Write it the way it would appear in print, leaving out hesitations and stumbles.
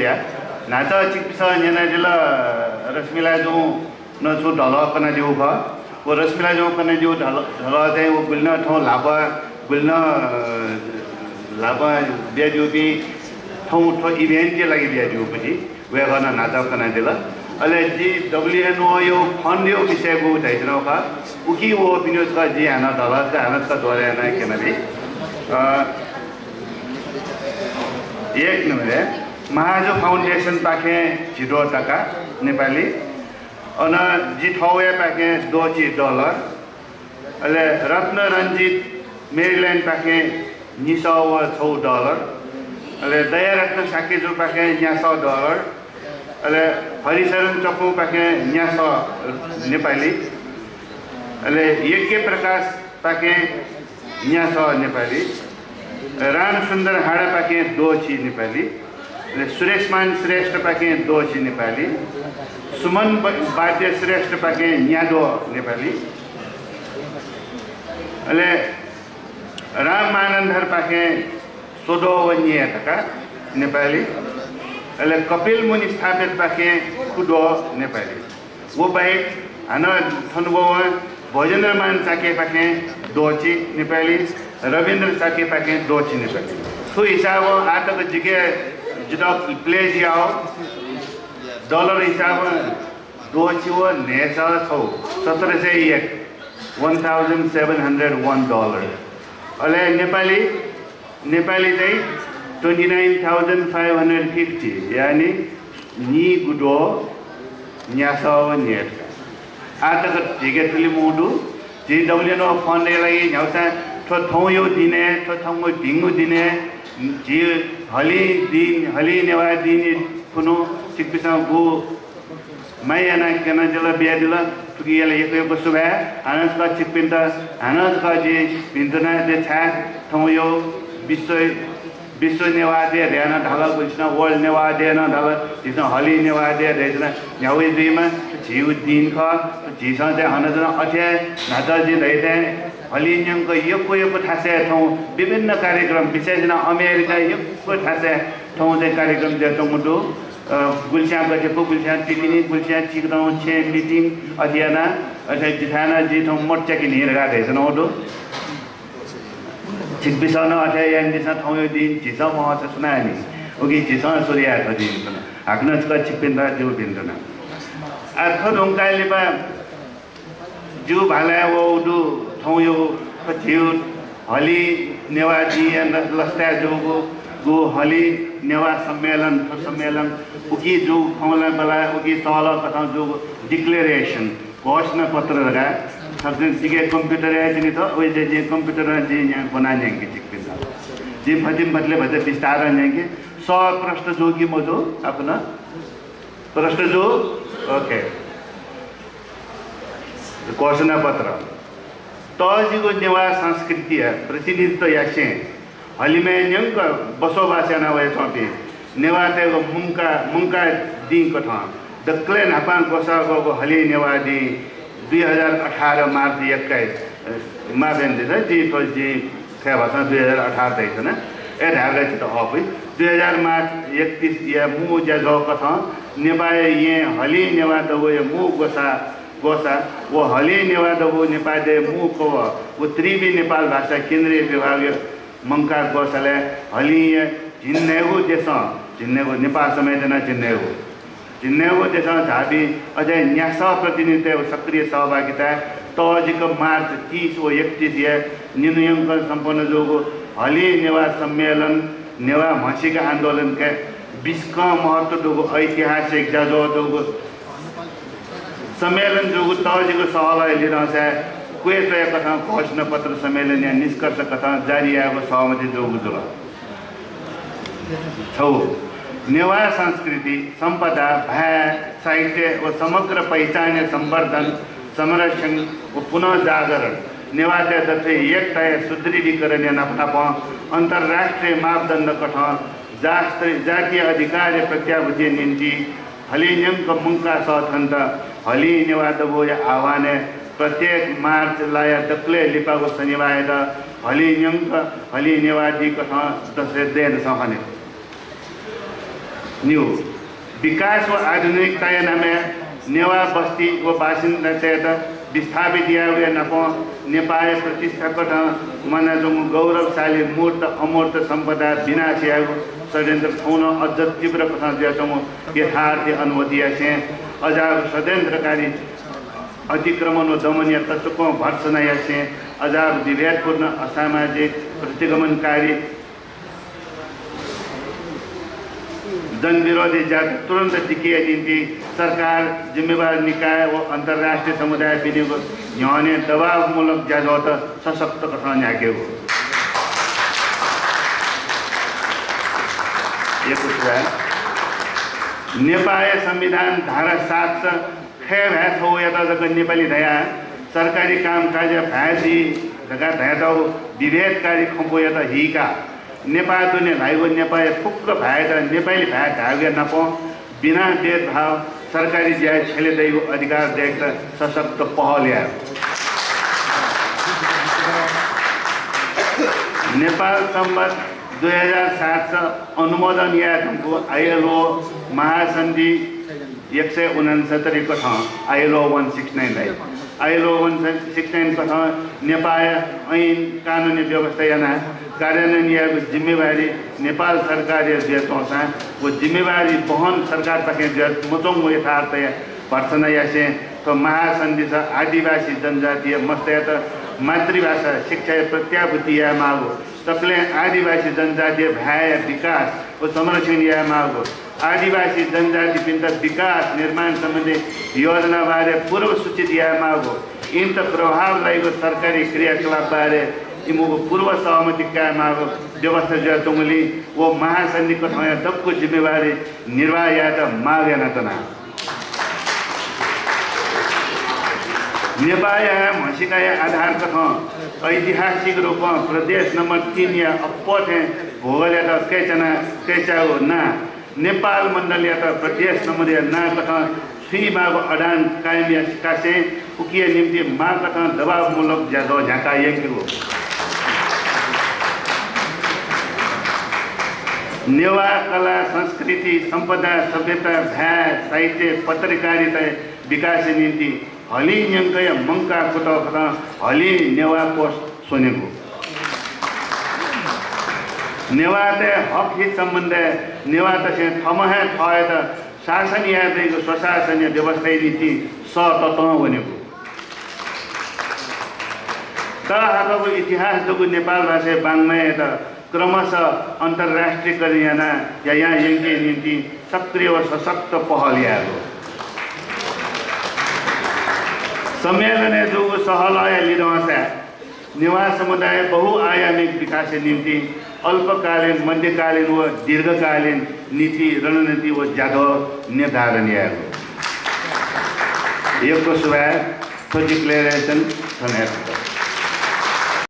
ya nata cik bisa nyana jela rasmila jo no chu dala kana jo kha wo rasmila jo kana jo dala चाहिँ वो गुल्न ठाउँ लापा गुल्न लापा बिहा जो भी ठाउँ ठाउँ इभेन्ट के लागि बिहा जो पनि वे गर्न नाता kana jela अहिले जी WNO यो फन्ड यो विषयको उठाइदिनु का उकी वो विनोद का जी आना दला का आना का द्वारा आना के नबी एक नंबर है महाजो फाउंडेशन पाके $0 नेपाली और जी ठाउँ पाके $2 अहिले रत्न रंजित मेरीलैंड पाके $906 अहिले दया रत्न साकेजो पाके $900 अहिले हरिशरण चपू पाके $900 नेपाली अहिले यज्ञ प्रकाश पाके $900 नेपाली राम सुंदर हाड़ा पाके $2 नेपाली सुरेशमान श्रेष्ठ पाके $2 नेपाली सुमन बाद्य श्रेष्ठ पाके $2 नेपाली अहिले राम मानंदर पाके $100 नेपाली अहिले कपिल मुनि स्थापित पाके खुदो नेपाली वो बाहेक हाना थनुभव भोजेन्द्र मान चाके पाके $2 नेपाली रविन्द्र चाके पाके $2 नेपाली तो हिसाब आतक जिके जिता प्लेज आओ डॉलर हिसाब $2 वो नेसा छौ 1701 $1,701 अहिले नेपाली नेपाली चाहिँ 29,550 यानी नी गुडो न्यासाव नेट आतक जिगे तुली मोडू जी WNO फंड लागि न्याउसा थो थौ यो दिने थो थौ ढिंगु दिने जी हली नेवा दिन कुनो चिकपिसा गो मायाना केना जला बिया दिला तुकी याला एक सुबह आनंद का चिकपिंता आनंद का जी पिंतना दे छा थौ यो विश्व नेवादे रेना ढाला बुझना वर्ल्ड नेवादे ना ढाला जिसना हली नेवादे रेजना न्यावे दिमा जीव दिन का जीसा दे हनजना अथे नादा जी रहते हली न्यम को यो ठासे थौ विभिन्न कार्यक्रम विशेषना अमेरिका यो ठासे थौ दे कार्यक्रम दे तो मुदो गुलछा गथे गुलछा पिकनिक गुलछा चिकदौ छे मीटिंग अथियाना अथे जिथाना जी थौ मोर्चा कि निरगा देजना ओदो चिक बिसाना अथे यान दिसा थौ यो दिन जिसा वहाँ से सुना नहीं ओके जिसा सूर्य था दिन सुना आगनच का चिकपिंदा जो बिंदुना अर्थ दोंकाले बा जो भाला वो उदु थौ यो पथिउ हली नेवाजी एंड लस्ता जो गो हली नेवा सम्मेलन उकी जो फौला बला उकी साला कथा जो डिक्लेरेशन घोषणा पत्र लगा सबसे जिगे कंप्यूटर है जिनी तो वही जे कंप्यूटर जी यहाँ बनाने के चिकपिंदा जी फजिम बदले बदले विस्तार रहेंगे 100 प्रश्न जो की मौजू अपना प्रश्न जो ओके घोषणा पत्र तजिगो नेवा संस्कृति प्रतिनिधित्व यासे हलिमे न्यंक बसोबासे ना वे चोपी नेवा ते मुंका दिन कथा दक्ले नापान कोसा को हली नेवा दी 2018 मार्च 21 मार्च जी तो जी थे भाषा 2018 तक ना ए ढागा तो ऑफ 2000 मार्च 31 या मु जगह कथा नेपाल ये हली नेवा तो वो मु गोसा वो हली नेवा तो वो नेपाल दे मु को वो त्रिवी नेपाल भाषा केंद्रीय विभाग मंका गोसाले हली जिन्नेगु देशा जिन्नेगु नेपाल समेत ना जिन्नेगु देशा झाबी अजय न्यासा प्रतिनिधित्व सक्रिय सहभागिता तजिक मार्च 30 व 31 या निर्णयंकन संपन्न जोगो हली नेवा सम्मेलन नेवा भाषिक आंदोलन के विश्व महत्व जोगो ऐतिहासिक जाजो जोगो सम्मेलन जोगो तजिक सहभागी लिन से क्वेट कथा घोषणा पत्र सम्मेलन या निष्कर्ष कथा जारी आएको सहमति जोगो जुल छौ नेवा संस्कृति संपदा भा साहित्य व समग्र पहचान संवर्धन संरक्षण व पुनः जागरण नेवाद्य तथे एकता सुदृढीकरण या नफनाप अंतर्राष्ट्रीय मापदंड कथा जातीय अधिकार प्रत्याभूति निम्ति हलिन्यंक मुंका सथंत हली नेवादबो आह्वान प्रत्येक मार्च लाया दक्ले लिपाको शनिवार हली नेवादी कथा दशे देन सहने न्यू विकास व आधुनिकता नामे नेवा बस्ती व बासिन्दा तेत विस्थापित यावे नपो नेपाल प्रतिष्ठाको मनाजोङ गौरवशाली मूर्त अमूर्त सम्पदा विनाश यागो षड्यन्त्र ठौन अझ तीव्र कथा ज्याचमो यथार्थ अनुभूति यासे अजाब षड्यन्त्रकारी अतिक्रमण व दमन या तत्वको भर्सना यासे अजाब विभेदपूर्ण असामाजिक प्रतिगमनकारी जनविरोधी जात तुरंत टिकिए निम्ति सरकार जिम्मेवार निकाय व अंतर्राष्ट्रीय समुदाय विनियोग यहाँ दबावमूलक जागत सशक्त कथा न्याके हो नेपाल संविधान धारा 7 खे भ्यास हो यता जग नेपाली धया सरकारी काम कार्य भ्यासी जगा धया विभेदकारी खम्पो यता हिका नेपाल दुनिया भाइको नेपाल फुक्क भाइ त नेपाली भाइ धागे नपो बिना भेदभाव सरकारी जायज छेले दैको अधिकार देख्दा सशक्त पहल ल्यायो नेपाल सम्बत 2007 अनुमोदन याको ILO महासन्धि 169 को छ ILO 169 लाई ILO 169 को छ नेपाल ऐन कानुनी व्यवस्था याना कार्यान्वयन याको जिम्मेवारी नेपाल सरकार जेतोसा वो जिम्मेवारी बहन सरकार पाखे जेत मुतोङ यथार्थ भर्सना यासे तो महासन्धि छ आदिवासी जनजातीय मस्तयत मातृभाषा शिक्षा प्रत्याभूति या मागो तकले आदिवासी जनजातीय भाय विकास व संरक्षण या मागो आदिवासी जनजाति पिन्त विकास निर्माण सम्बन्धी योजना बारे पूर्व सूचित या मागो इन त प्रभाव लागेको सरकारी क्रियाकलाप बारे इमुको पूर्व सहमति का मागो व्यवस्था जतुङली वो महासन्धि को ठाउँ दक्को जिम्मेवारी निर्वाह या त मागेन तना नेपाल मसिका आधार का ऐतिहासिक रूप में प्रदेश नंबर 3 या अप्पोथे भूगोल या कैचाओ ना नेपाल मंडल या प्रदेश नंबर या ना कथा सुई मागो अडान कायम या कासे उकिए निम्ति मा कथा दबावमूलक ज्यादा झाका हो नेवा कला संस्कृति संपदा सभ्यता भ्या साहित्य पत्रकारिता विकास निम्ति हली न्यङ्कय मंका कुटा हली नेवा पोस्ट सोनेको नेवाते हक हित सम्बन्ध नेवात से थमह थयत शासन यादेको स्वशासन व्यवस्था नीति सतत्व बनेको तहको इतिहास दगु नेपाल भाषा बाङ्मा त क्रमशः अन्तर्राष्ट्रियकरण या यहाँ यङ्के निम्ति सक्रिय व सशक्त पहल यागो सम्मेलन जो सहलय लिनुहोस् नेवा समुदाय बहुआयामिक विकास निम्ति अल्पकालीन मध्यकालीन व दीर्घकालीन नीति रणनीति व जागो निर्धारण यागो यो सुभाष डिक्लेरेसन